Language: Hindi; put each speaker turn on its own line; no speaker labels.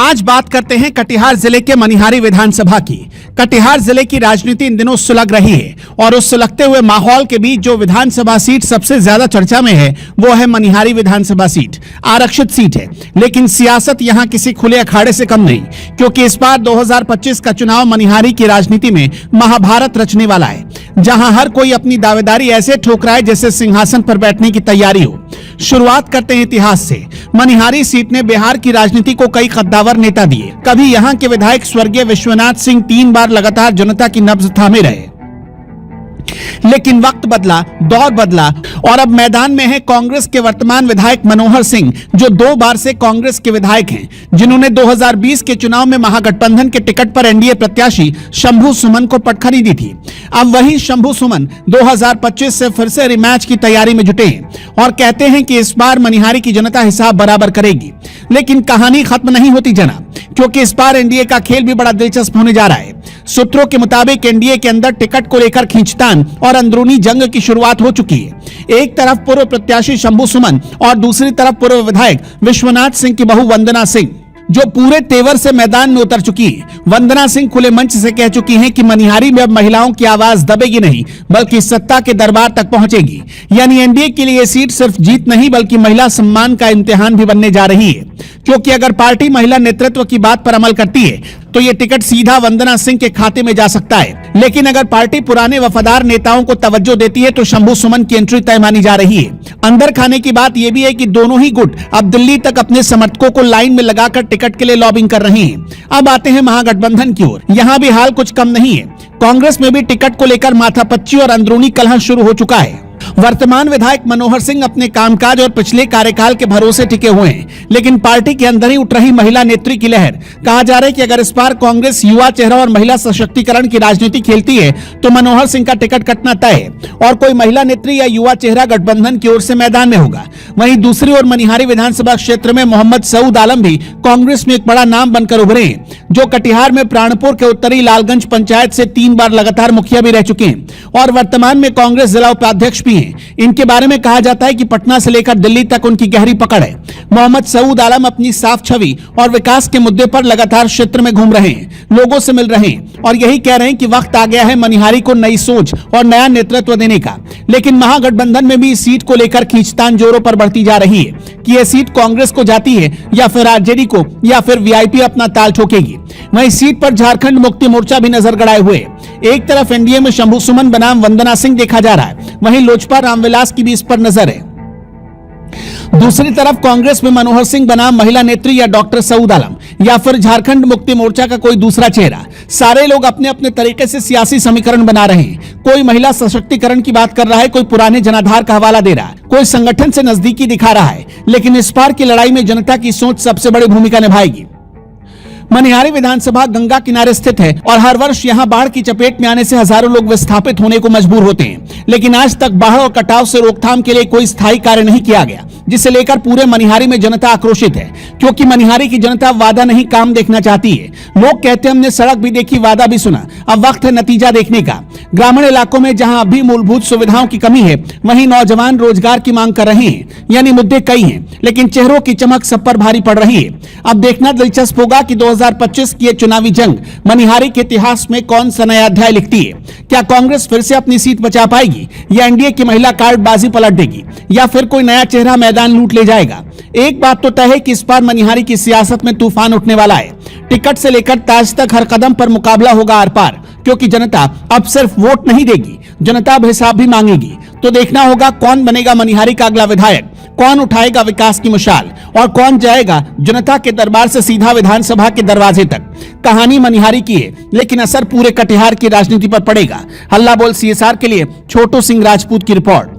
आज बात करते हैं कटिहार जिले के मनिहारी विधानसभा की। कटिहार जिले की राजनीति इन दिनों सुलग रही है और उस सुलगते हुए माहौल के बीच जो विधानसभा सीट सबसे ज्यादा चर्चा में है वो है मनिहारी विधानसभा सीट। आरक्षित सीट है, लेकिन सियासत यहां किसी खुले अखाड़े से कम नहीं, क्योंकि इस बार 2025 का चुनाव मनिहारी की राजनीति में महाभारत रचने वाला है, जहां हर कोई अपनी दावेदारी ऐसे ठोक रहा है जैसे सिंहासन पर बैठने की तैयारी हो। शुरुआत करते हैं इतिहास से। मनिहारी सीट ने बिहार की राजनीति को कई कद्दावर नेता दिए। कभी यहां के विधायक स्वर्गीय विश्वनाथ सिंह 3 बार लगातार जनता की नब्ज थामे रहे, लेकिन वक्त बदला, दौर बदला और अब मैदान में है कांग्रेस के वर्तमान विधायक मनोहर सिंह, जो 2 बार से कांग्रेस के विधायक हैं, जिन्होंने 2020 के चुनाव में महागठबंधन के टिकट पर एनडीए प्रत्याशी शंभू सुमन को पटखनी दी थी। अब वही शंभू सुमन 2025 से फिर से रिमैच की तैयारी में जुटे हैं और कहते हैं कि इस बार मनिहारी की जनता हिसाब बराबर करेगी। लेकिन कहानी खत्म नहीं होती जना, क्योंकि इस बार एनडीए का खेल भी बड़ा दिलचस्प होने जा रहा है। सूत्रों के मुताबिक एनडीए के अंदर टिकट को लेकर खींचतान और अंदरूनी जंग की शुरुआत हो चुकी है। एक तरफ पूर्व प्रत्याशी शंभू सुमन और दूसरी तरफ पूर्व विधायक विश्वनाथ सिंह की बहू वंदना सिंह, जो पूरे तेवर से मैदान में उतर चुकी है। वंदना सिंह खुले मंच से कह चुकी हैं कि मनिहारी में अब महिलाओं की आवाज दबेगी नहीं, बल्कि सत्ता के दरबार तक पहुंचेगी। यानी एनडीए के लिए सीट सिर्फ जीत नहीं, बल्कि महिला सम्मान का इम्तिहान भी बनने जा रही है, क्योंकि अगर पार्टी महिला नेतृत्व की बात पर अमल करती है तो ये टिकट सीधा वंदना सिंह के खाते में जा सकता है। लेकिन अगर पार्टी पुराने वफादार नेताओं को तवज्जो देती है तो शंभू सुमन की एंट्री तय मानी जा रही है। अंदर खाने की बात यह भी है कि दोनों ही गुट अब दिल्ली तक अपने समर्थकों को लाइन में लगाकर टिकट के लिए लॉबिंग कर रहे हैं। अब आते हैं महागठबंधन की ओर। यहाँ भी हाल कुछ कम नहीं है। कांग्रेस में भी टिकट को लेकर माथापच्ची और अंदरूनी कलह शुरू हो चुका है। वर्तमान विधायक मनोहर सिंह अपने कामकाज और पिछले कार्यकाल के भरोसे टिके हुए हैं, लेकिन पार्टी के अंदर ही उठ रही महिला नेत्री की लहर। कहा जा रहा है कि अगर इस बार कांग्रेस युवा चेहरा और महिला सशक्तिकरण की राजनीति खेलती है तो मनोहर सिंह का टिकट कटना तय है और कोई महिला नेत्री या युवा चेहरा गठबंधन की ओर से मैदान में होगा। वहीं दूसरी ओर मनिहारी विधानसभा क्षेत्र में मोहम्मद सऊद आलम भी कांग्रेस में एक बड़ा नाम बनकर उभरे हैं, जो कटिहार में प्राणपुर के उत्तरी लालगंज पंचायत से 3 बार लगातार मुखिया भी रह चुके हैं और वर्तमान में कांग्रेस जिला उपाध्यक्ष भी हैं। इनके बारे में कहा जाता है कि पटना से लेकर दिल्ली तक उनकी गहरी पकड़ है। मोहम्मद सऊद आलम अपनी साफ छवि और विकास के मुद्दे पर लगातार क्षेत्र में घूम रहे हैं, लोगों से मिल रहे हैं और यही कह रहे हैं कि वक्त आ गया है मनिहारी को नई सोच और नया नेतृत्व देने का। लेकिन महागठबंधन में भी इस सीट को लेकर खींचतान जोरों पर बढ़ती जा रही है कि यह सीट कांग्रेस को जाती है या फिर आरजेडी को या फिर वीआईपी अपना ताल ठोकेगी। वहीं सीट पर झारखंड मुक्ति मोर्चा भी नजर गड़ाए हुए। एक तरफ एनडीए में शंभू सुमन बनाम वंदना सिंह देखा जा रहा है, वहीं लोजपा रामविलास की भी इस पर नजर है। दूसरी तरफ कांग्रेस में मनोहर सिंह बनाम महिला नेत्री या डॉक्टर सऊद आलम या फिर झारखंड मुक्ति मोर्चा का कोई दूसरा चेहरा। सारे लोग अपने अपने तरीके से सियासी समीकरण बना रहे हैं। कोई महिला सशक्तिकरण की बात कर रहा है, कोई पुराने जनाधार का हवाला दे रहा है, कोई संगठन से नजदीकी दिखा रहा है। लेकिन इस बार की लड़ाई में जनता की सोच सबसे बड़ी भूमिका निभाएगी। मनिहारी विधानसभा गंगा किनारे स्थित है और हर वर्ष यहां बाढ़ की चपेट में आने से हजारों लोग विस्थापित होने को मजबूर होते हैं, लेकिन आज तक बाढ़ और कटाव से रोकथाम के लिए कोई स्थायी कार्य नहीं किया गया, जिसे लेकर पूरे मनिहारी में जनता आक्रोशित है, क्योंकि मनिहारी की जनता वादा नहीं काम देखना चाहती है। लोग कहते हैं हमने सड़क भी देखी, वादा भी सुना, अब वक्त है नतीजा देखने का। ग्रामीण इलाकों में जहां अभी मूलभूत सुविधाओं की कमी है, वहीं नौजवान रोजगार की मांग कर रहे हैं। यानी मुद्दे कई हैं, लेकिन चेहरों की चमक सब पर भारी पड़ रही है। अब देखना दिलचस्प होगा कि 2025 की चुनावी जंग मनिहारी के इतिहास में कौन सा नया अध्याय लिखती है। क्या कांग्रेस फिर से अपनी सीट बचा पाएगी या एनडीए की महिला कार्डबाजी पलट देगी या फिर कोई नया चेहरा मैदान लूट ले जाएगा। एक बात तो तय है कि इस बार मनिहारी की सियासत में तूफान उठने वाला है। टिकट से लेकर ताज तक हर कदम पर मुकाबला होगा आर पार, क्योंकि जनता अब सिर्फ वोट नहीं देगी, जनता अब हिसाब भी मांगेगी। तो देखना होगा कौन बनेगा मनिहारी का अगला विधायक, कौन उठाएगा विकास की मशाल और कौन जाएगा जनता के दरबार से सीधा विधानसभा के दरवाजे तक। कहानी मनिहारी की है, लेकिन असर पूरे कटिहार की राजनीति पर पड़ेगा। हल्ला बोल CSR के लिए छोटू सिंह राजपूत की रिपोर्ट।